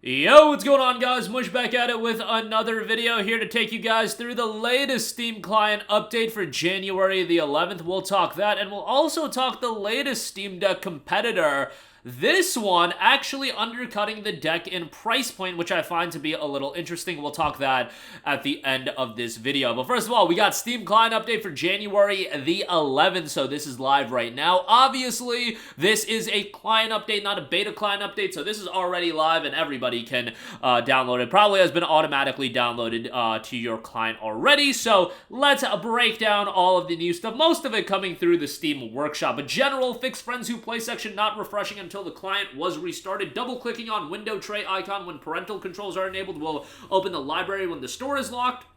Yo, what's going on, guys? Mush back at it with another video here to take you guys through the latest Steam client update for January the 11th. We'll talk that, and we'll also talk the latest Steam Deck competitor. This one actually undercutting the deck in price point, which I find to be a little interesting. We'll talk that at the end of this video. But first of all, we got Steam client update for January the 11th, so this is live right now. Obviously, this is a client update, not a beta client update, so this is already live and everybody can download it. Probably has been automatically downloaded to your client already, so let's break down all of the new stuff. Most of it coming through the Steam Workshop. A general fix friends who play section not refreshing until the client was restarted. Double-clicking on window tray icon when parental controls are enabled will open the library when the store is locked.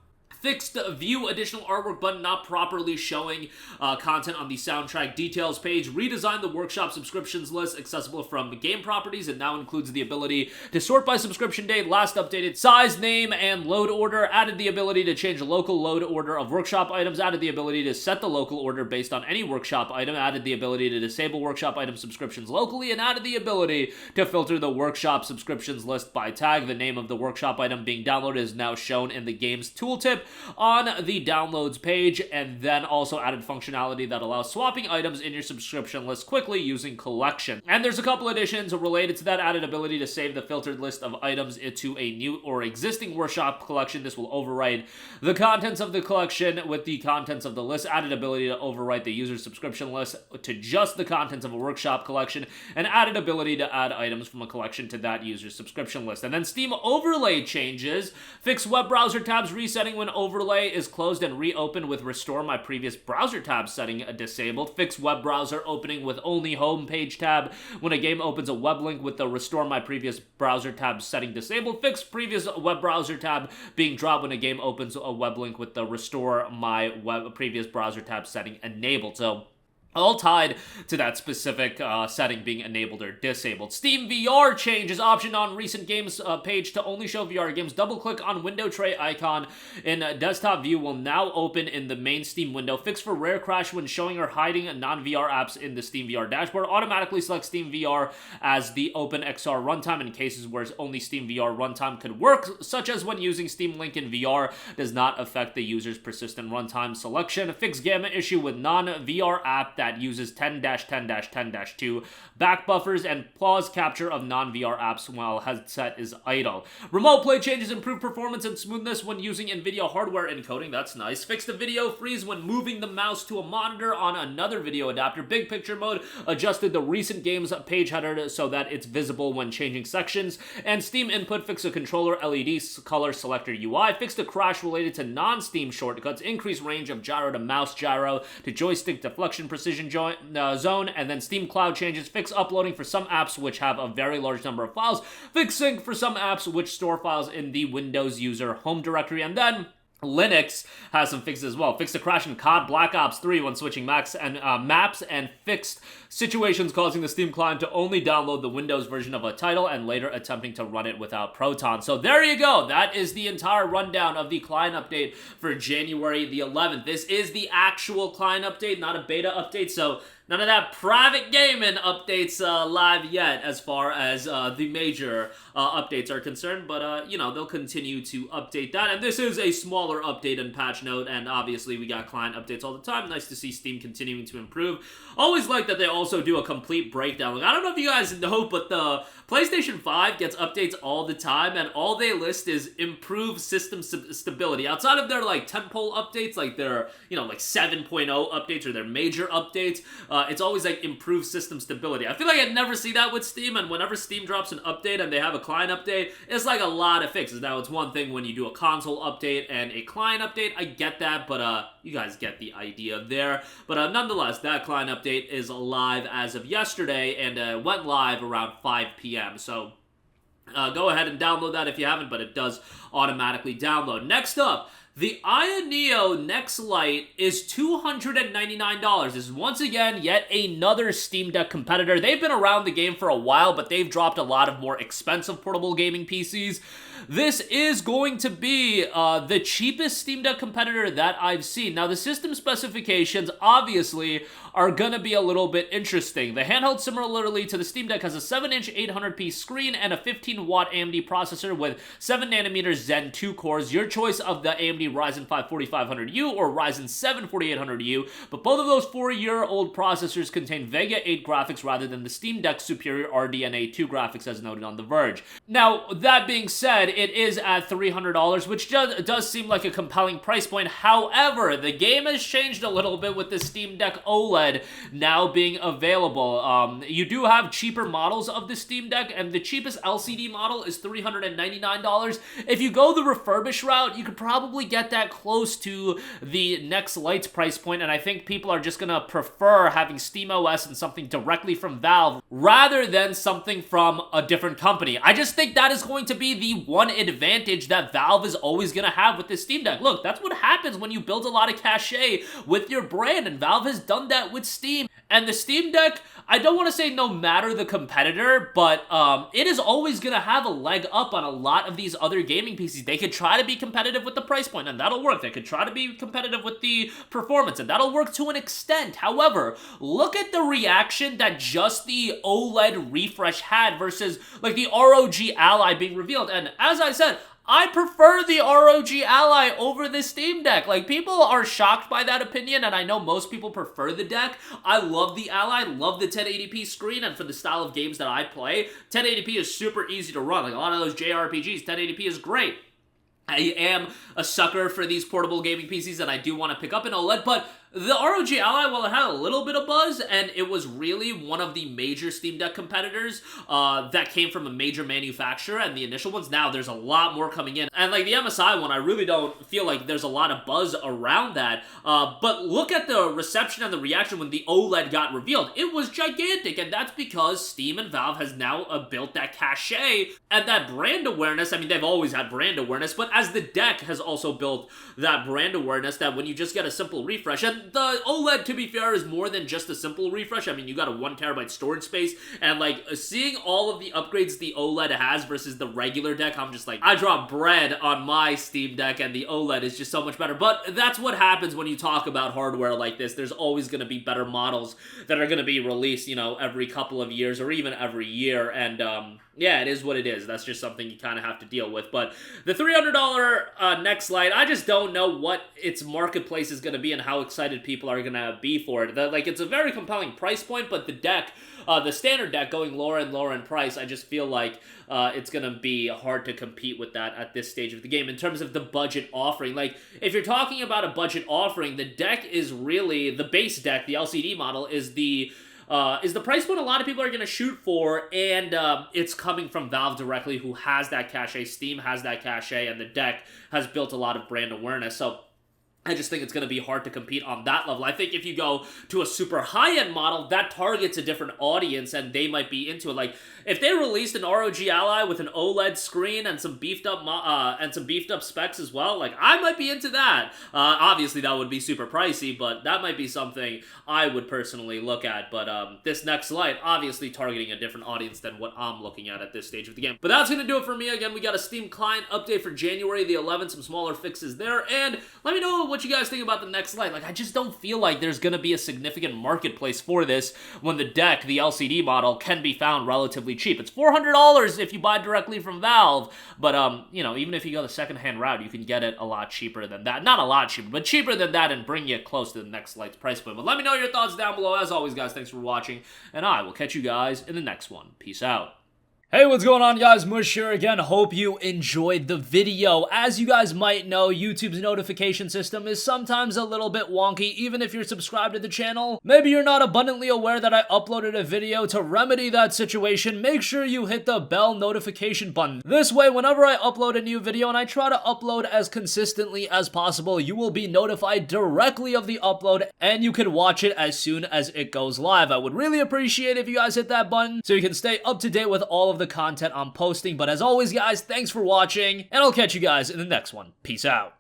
Fixed view additional artwork button not properly showing content on the soundtrack details page. Redesigned the workshop subscriptions list accessible from game properties. It now includes the ability to sort by subscription date, last updated size, name, and load order. Added the ability to change the local load order of workshop items. Added the ability to set the local order based on any workshop item. Added the ability to disable workshop item subscriptions locally, and added the ability to filter the workshop subscriptions list by tag. The name of the workshop item being downloaded is now shown in the game's tooltip on the downloads page, and then also added functionality that allows swapping items in your subscription list quickly using collection. And there's a couple additions related to that. Added ability to save the filtered list of items into a new or existing workshop collection. This will overwrite the contents of the collection with the contents of the list. Added ability to overwrite the user's subscription list to just the contents of a workshop collection, and added ability to add items from a collection to that user's subscription list. And then Steam overlay changes. Fix web browser tabs resetting when overlay is closed and reopened with restore my previous browser tab setting disabled. Fix web browser opening with only home page tab when a game opens a web link with the restore my previous browser tab setting disabled. Fix previous web browser tab being dropped when a game opens a web link with the restore my previous browser tab setting enabled. So all tied to that specific setting being enabled or disabled. Steam VR changes option on recent games page to only show VR games. Double click on window tray icon in desktop view will now open in the main Steam window. Fix for rare crash when showing or hiding non-VR apps in the Steam VR dashboard. Automatically select Steam VR as the OpenXR runtime in cases where only Steam VR runtime could work, such as when using Steam Link in VR. Does not affect the user's persistent runtime selection. Fix gamma issue with non-VR app that uses 10-10-10-2 back buffers and pause capture of non-VR apps while headset is idle. Remote play changes improve performance and smoothness when using NVIDIA hardware encoding. That's nice. Fix the video freeze when moving the mouse to a monitor on another video adapter. Big picture mode adjusted the recent games page header so that it's visible when changing sections. And Steam input fix a controller LED color selector UI. Fix the crash related to non-Steam shortcuts. Increase range of gyro to mouse gyro to joystick deflection precision zone. And then Steam Cloud changes. Fix uploading for some apps which have a very large number of files. Fix sync for some apps which store files in the Windows user home directory. And then Linux has some fixes as well. Fixed a crash in COD Black Ops 3 when switching maps, and fixed situations causing the Steam client to only download the Windows version of a title and later attempting to run it without Proton. So there you go. That is the entire rundown of the client update for January the 11th. This is the actual client update, not a beta update, so none of that private gaming updates live yet as far as the major updates are concerned, but they'll continue to update that. And this is a smaller update and patch note, and obviously we got client updates all the time. Nice to see Steam continuing to improve. Always like that they also do a complete breakdown. Like, I don't know if you guys know, but the PlayStation 5 gets updates all the time, and all they list is improved system stability. Outside of their like tentpole updates, like their 7.0 updates or their major updates, it's always like improved system stability. I feel like I'd never see that with Steam, and whenever Steam drops an update and they have a client update, it's like a lot of fixes. Now, it's one thing when you do a console update and a client update, I get that, but you guys get the idea there. But nonetheless, that client update is live as of yesterday, and went live around 5 p.m., so go ahead and download that if you haven't, but it does automatically download. Next up, The Aya Neo Next Lite is $299. This is once again yet another Steam Deck competitor. They've been around the game for a while, but they've dropped a lot of more expensive portable gaming PCs. This is going to be the cheapest Steam Deck competitor that I've seen. Now, the system specifications obviously are gonna be a little bit interesting. The handheld, similarly to the Steam Deck, has a 7-inch 800p screen and a 15-watt AMD processor with 7nm Zen 2 cores. Your choice of the AMD Ryzen 5 4500U or Ryzen 7 4800U, but both of those 4-year-old processors contain Vega 8 graphics rather than the Steam Deck's superior RDNA 2 graphics, as noted on The Verge. Now, that being said, it is at $300, which does seem like a compelling price point. However, the game has changed a little bit with the Steam Deck OLED now being available. You do have cheaper models of the Steam Deck, and the cheapest LCD model is $399. If you go the refurbished route, you could probably get that close to the Next Lite's price point, and I think people are just gonna prefer having SteamOS and something directly from Valve rather than something from a different company. I just think that is going to be the one advantage that Valve is always gonna have with the Steam Deck. Look, that's what happens when you build a lot of cachet with your brand, and Valve has done that with Steam. And the Steam Deck, I don't want to say no matter the competitor, but it is always going to have a leg up on a lot of these other gaming PCs. They could try to be competitive with the price point, and that'll work. They could try to be competitive with the performance, and that'll work to an extent. However, look at the reaction that just the OLED refresh had versus like the ROG Ally being revealed. And as I said, I prefer the ROG Ally over the Steam Deck. Like, people are shocked by that opinion, and I know most people prefer the deck. I love the Ally, love the 1080p screen, and for the style of games that I play, 1080p is super easy to run. Like, a lot of those JRPGs, 1080p is great. I am a sucker for these portable gaming PCs, and I do want to pick up an OLED, but the ROG Ally, while it had a little bit of buzz, and it was really one of the major Steam Deck competitors that came from a major manufacturer, and the initial ones, now there's a lot more coming in. And like the MSI one, I really don't feel like there's a lot of buzz around that, but look at the reception and the reaction when the OLED got revealed. It was gigantic, and that's because Steam and Valve has now built that cachet and that brand awareness. I mean, they've always had brand awareness, but as the deck has also built that brand awareness that when you just get a simple refresh, and the OLED, to be fair, is more than just a simple refresh. I mean, you got a 1 terabyte storage space, and like seeing all of the upgrades the OLED has versus the regular deck, I'm just like, I drop bread on my Steam Deck, and the OLED is just so much better. But that's what happens when you talk about hardware like this. There's always going to be better models that are going to be released, you know, every couple of years or even every year, and yeah, it is what it is. That's just something you kind of have to deal with. But the $300 Next Lite, I just don't know what its marketplace is going to be and how excited people are going to be for it. Like, it's a very compelling price point, but the deck, the standard deck going lower and lower in price, I just feel like it's going to be hard to compete with that at this stage of the game in terms of the budget offering. Like, if you're talking about a budget offering, the deck is really, the base deck, the LCD model, is the price point a lot of people are going to shoot for, and it's coming from Valve directly, who has that cachet. Steam has that cachet, and the deck has built a lot of brand awareness. So I just think it's going to be hard to compete on that level. I think if you go to a super high-end model, that targets a different audience, and they might be into it. Like, if they released an ROG Ally with an OLED screen and some beefed up specs as well, like, I might be into that. Obviously, that would be super pricey, but that might be something I would personally look at. But this Next Lite, obviously targeting a different audience than what I'm looking at this stage of the game. But that's going to do it for me. Again, we got a Steam client update for January the 11th, some smaller fixes there, and let me know what you guys think about the Next Lite. Like, I just don't feel like there's going to be a significant marketplace for this when the deck, the LCD model, can be found relatively cheap. It's $400 if you buy directly from Valve, but, you know, even if you go the secondhand route, you can get it a lot cheaper than that. Not a lot cheaper, but cheaper than that, and bring you close to the Next Lite's price point. But let me know your thoughts down below. As always, guys, thanks for watching, and I will catch you guys in the next one. Peace out. Hey, what's going on, guys? Mush here again. Hope you enjoyed the video. As you guys might know, YouTube's notification system is sometimes a little bit wonky, even if you're subscribed to the channel. Maybe you're not abundantly aware that I uploaded a video. To remedy that situation, make sure you hit the bell notification button. This way, whenever I upload a new video, and I try to upload as consistently as possible, you will be notified directly of the upload, and you can watch it as soon as it goes live. I would really appreciate if you guys hit that button so you can stay up to date with all of the content I'm posting. But as always, guys, thanks for watching, and I'll catch you guys in the next one. Peace out.